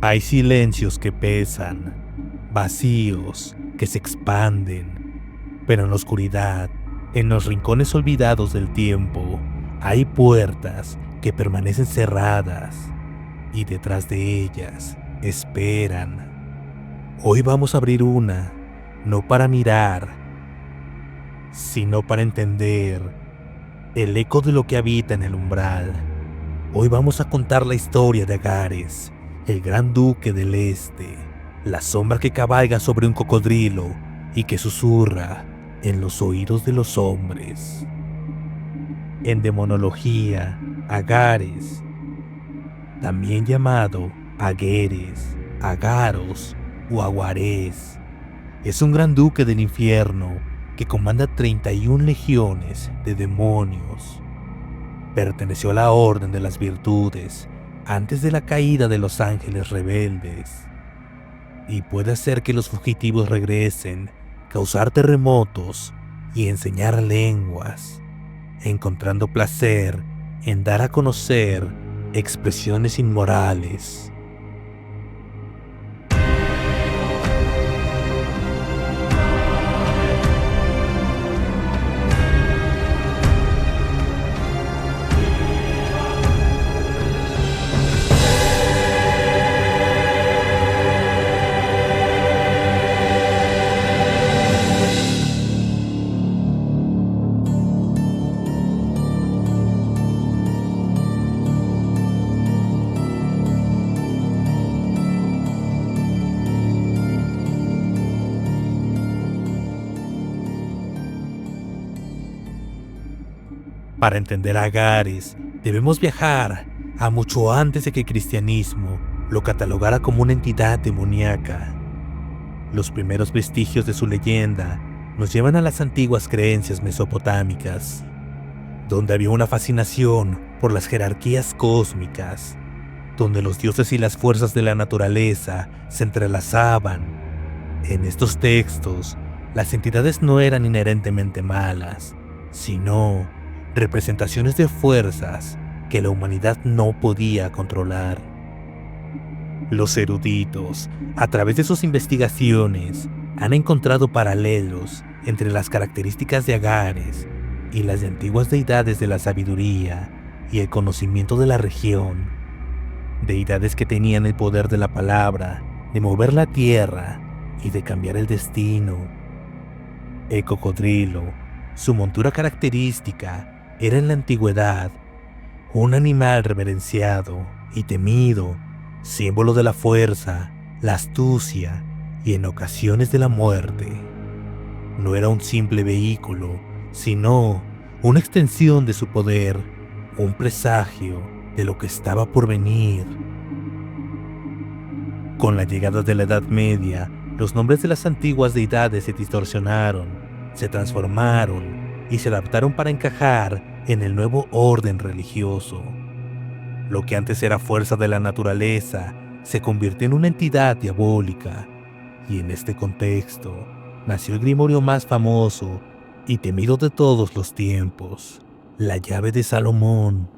Hay silencios que pesan, vacíos que se expanden, pero en la oscuridad, en los rincones olvidados del tiempo, hay puertas que permanecen cerradas y detrás de ellas esperan. Hoy vamos a abrir una, no para mirar, sino para entender el eco de lo que habita en el umbral. Hoy vamos a contar la historia de Agares, el gran duque del este, la sombra que cabalga sobre un cocodrilo y que susurra en los oídos de los hombres. En demonología, Agares, también llamado Agueres, Agaros o Aguares, es un gran duque del infierno que comanda 31 legiones de demonios. Perteneció a la Orden de las Virtudes antes de la caída de los ángeles rebeldes, y puede hacer que los fugitivos regresen, causar terremotos y enseñar lenguas, encontrando placer en dar a conocer expresiones inmorales. Para entender a Agares, debemos viajar a mucho antes de que el cristianismo lo catalogara como una entidad demoníaca. Los primeros vestigios de su leyenda nos llevan a las antiguas creencias mesopotámicas, donde había una fascinación por las jerarquías cósmicas, donde los dioses y las fuerzas de la naturaleza se entrelazaban. En estos textos, las entidades no eran inherentemente malas, sino representaciones de fuerzas que la humanidad no podía controlar. Los eruditos, a través de sus investigaciones, han encontrado paralelos entre las características de Agares y las de antiguas deidades de la sabiduría y el conocimiento de la región. Deidades que tenían el poder de la palabra, de mover la tierra y de cambiar el destino. El cocodrilo, su montura característica, era en la antigüedad un animal reverenciado y temido, símbolo de la fuerza, la astucia y en ocasiones de la muerte. No era un simple vehículo, sino una extensión de su poder, un presagio de lo que estaba por venir. Con la llegada de la Edad Media, los nombres de las antiguas deidades se distorsionaron, se transformaron y se adaptaron para encajar en el nuevo orden religioso. Lo que antes era fuerza de la naturaleza se convirtió en una entidad diabólica, y en este contexto nació el grimorio más famoso y temido de todos los tiempos, la llave de Salomón.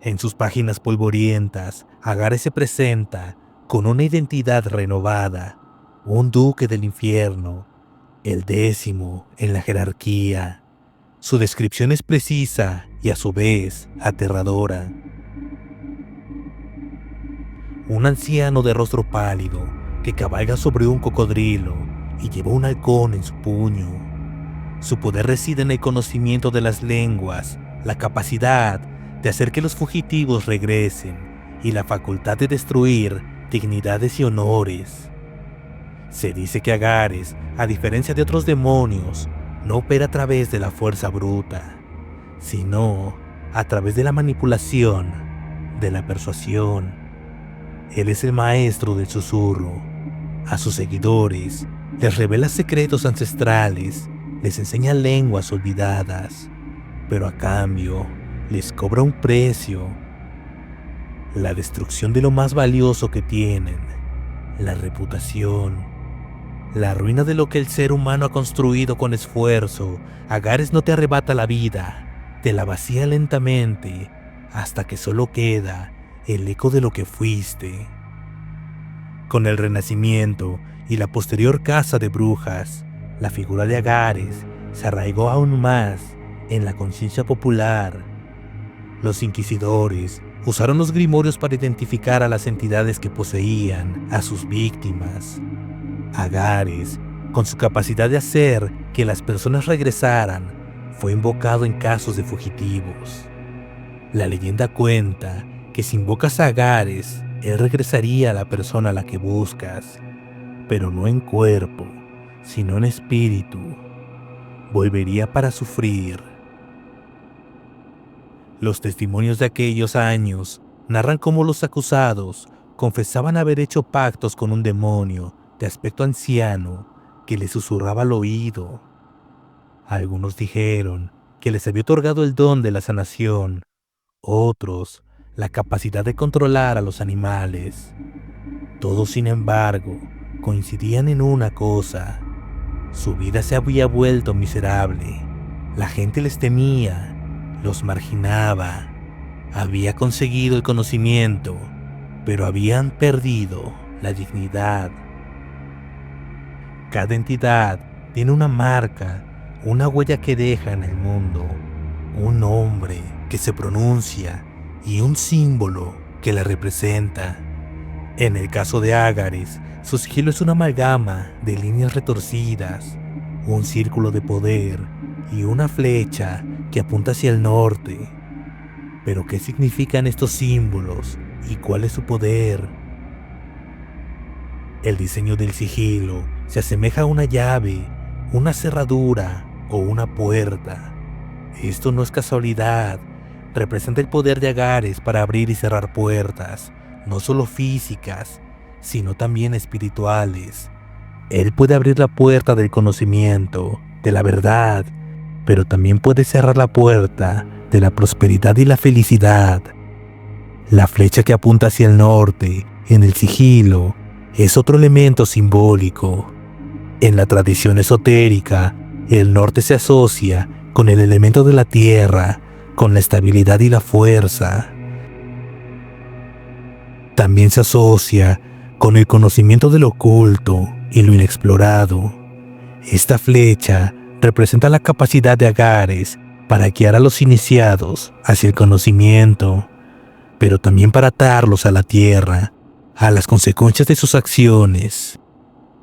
En sus páginas polvorientas, Agares se presenta con una identidad renovada, un duque del infierno, el 10º en la jerarquía. Su descripción es precisa y a su vez aterradora. Un anciano de rostro pálido que cabalga sobre un cocodrilo y lleva un halcón en su puño. Su poder reside en el conocimiento de las lenguas, la capacidad de hacer que los fugitivos regresen y la facultad de destruir dignidades y honores. Se dice que Agares, a diferencia de otros demonios, no opera a través de la fuerza bruta, sino a través de la manipulación, de la persuasión. Él es el maestro del susurro. A sus seguidores les revela secretos ancestrales, les enseña lenguas olvidadas, pero a cambio les cobra un precio: la destrucción de lo más valioso que tienen, la reputación. La ruina de lo que el ser humano ha construido con esfuerzo. Agares no te arrebata la vida, te la vacía lentamente, hasta que solo queda el eco de lo que fuiste. Con el Renacimiento y la posterior caza de brujas, la figura de Agares se arraigó aún más en la conciencia popular. Los inquisidores usaron los grimorios para identificar a las entidades que poseían a sus víctimas. Agares, con su capacidad de hacer que las personas regresaran, fue invocado en casos de fugitivos. La leyenda cuenta que si invocas a Agares, él regresaría a la persona a la que buscas, pero no en cuerpo, sino en espíritu. Volvería para sufrir. Los testimonios de aquellos años narran cómo los acusados confesaban haber hecho pactos con un demonio de aspecto anciano que les susurraba al oído. Algunos dijeron que les había otorgado el don de la sanación, otros la capacidad de controlar a los animales. Todos, sin embargo, coincidían en una cosa: su vida se había vuelto miserable. La gente les temía, los marginaba. Había conseguido el conocimiento, pero habían perdido la dignidad. Cada entidad tiene una marca, una huella que deja en el mundo, un nombre que se pronuncia y un símbolo que la representa. En el caso de Agares, su sigilo es una amalgama de líneas retorcidas, un círculo de poder y una flecha que apunta hacia el norte. Pero ¿qué significan estos símbolos y cuál es su poder? El diseño del sigilo se asemeja a una llave, una cerradura o una puerta. Esto no es casualidad, representa el poder de Agares para abrir y cerrar puertas, no solo físicas, sino también espirituales. Él puede abrir la puerta del conocimiento, de la verdad, pero también puede cerrar la puerta de la prosperidad y la felicidad. La flecha que apunta hacia el norte, en el sigilo, es otro elemento simbólico. En la tradición esotérica, el norte se asocia con el elemento de la tierra, con la estabilidad y la fuerza. También se asocia con el conocimiento de lo oculto y lo inexplorado. Esta flecha representa la capacidad de Agares para guiar a los iniciados hacia el conocimiento, pero también para atarlos a la tierra, a las consecuencias de sus acciones.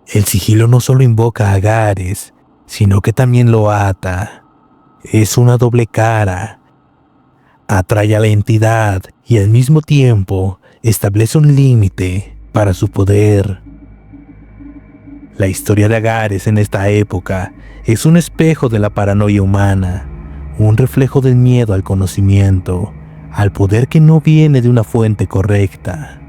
El sigilo no solo invoca a Agares, sino que también lo ata. Es una doble cara. Atrae a la entidad y al mismo tiempo establece un límite para su poder. La historia de Agares en esta época es un espejo de la paranoia humana, un reflejo del miedo al conocimiento, al poder que no viene de una fuente correcta.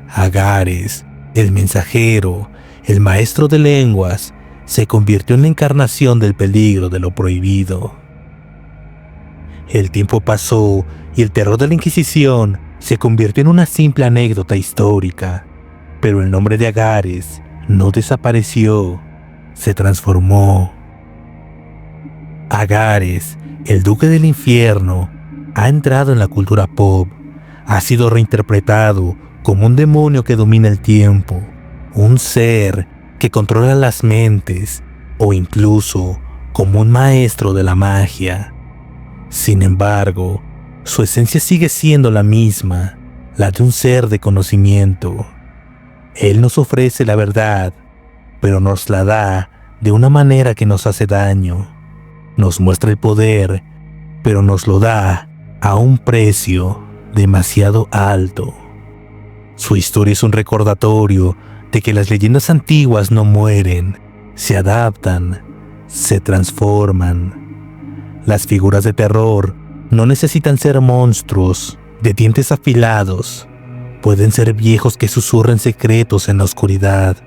Agares, el mensajero, el maestro de lenguas, se convirtió en la encarnación del peligro de lo prohibido. El tiempo pasó y el terror de la Inquisición se convirtió en una simple anécdota histórica, pero el nombre de Agares no desapareció, se transformó. Agares, el duque del infierno, ha entrado en la cultura pop, ha sido reinterpretado como un demonio que domina el tiempo, un ser que controla las mentes o incluso como un maestro de la magia. Sin embargo, su esencia sigue siendo la misma, la de un ser de conocimiento. Él nos ofrece la verdad, pero nos la da de una manera que nos hace daño. Nos muestra el poder, pero nos lo da a un precio demasiado alto. Su historia es un recordatorio de que las leyendas antiguas no mueren, se adaptan, se transforman. Las figuras de terror no necesitan ser monstruos de dientes afilados. Pueden ser viejos que susurren secretos en la oscuridad,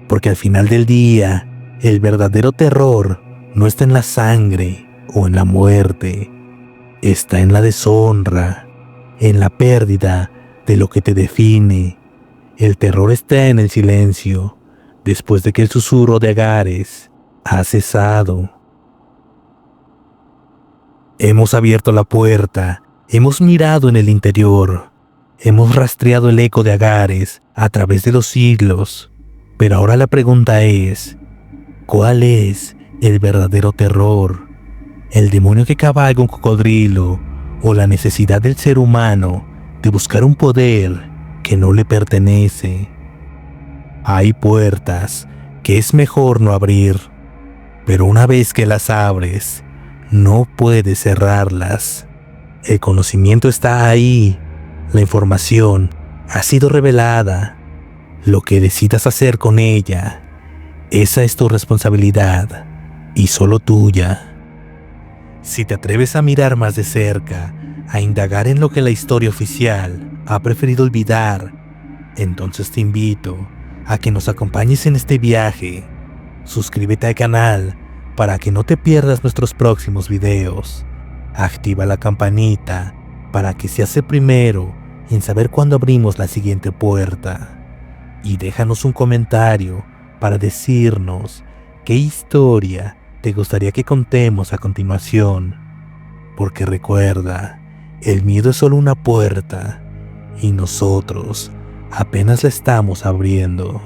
porque al final del día, el verdadero terror no está en la sangre o en la muerte, está en la deshonra, en la pérdida de lo que te define. El terror está en el silencio, después de que el susurro de Agares ha cesado. Hemos abierto la puerta, hemos mirado en el interior, hemos rastreado el eco de Agares a través de los siglos. Pero ahora la pregunta es, ¿cuál es el verdadero terror? ¿El demonio que cabalga un cocodrilo o la necesidad del ser humano de buscar un poder que no le pertenece? Hay puertas que es mejor no abrir, pero una vez que las abres, no puedes cerrarlas. El conocimiento está ahí, la información ha sido revelada. Lo que decidas hacer con ella, esa es tu responsabilidad y solo tuya. Si te atreves a mirar más de cerca, a indagar en lo que la historia oficial ha preferido olvidar, entonces te invito a que nos acompañes en este viaje. Suscríbete al canal para que no te pierdas nuestros próximos videos. Activa la campanita para que seas el primero en saber cuándo abrimos la siguiente puerta. Y déjanos un comentario para decirnos qué historia te gustaría que contemos a continuación. Porque recuerda, el miedo es solo una puerta y nosotros apenas la estamos abriendo.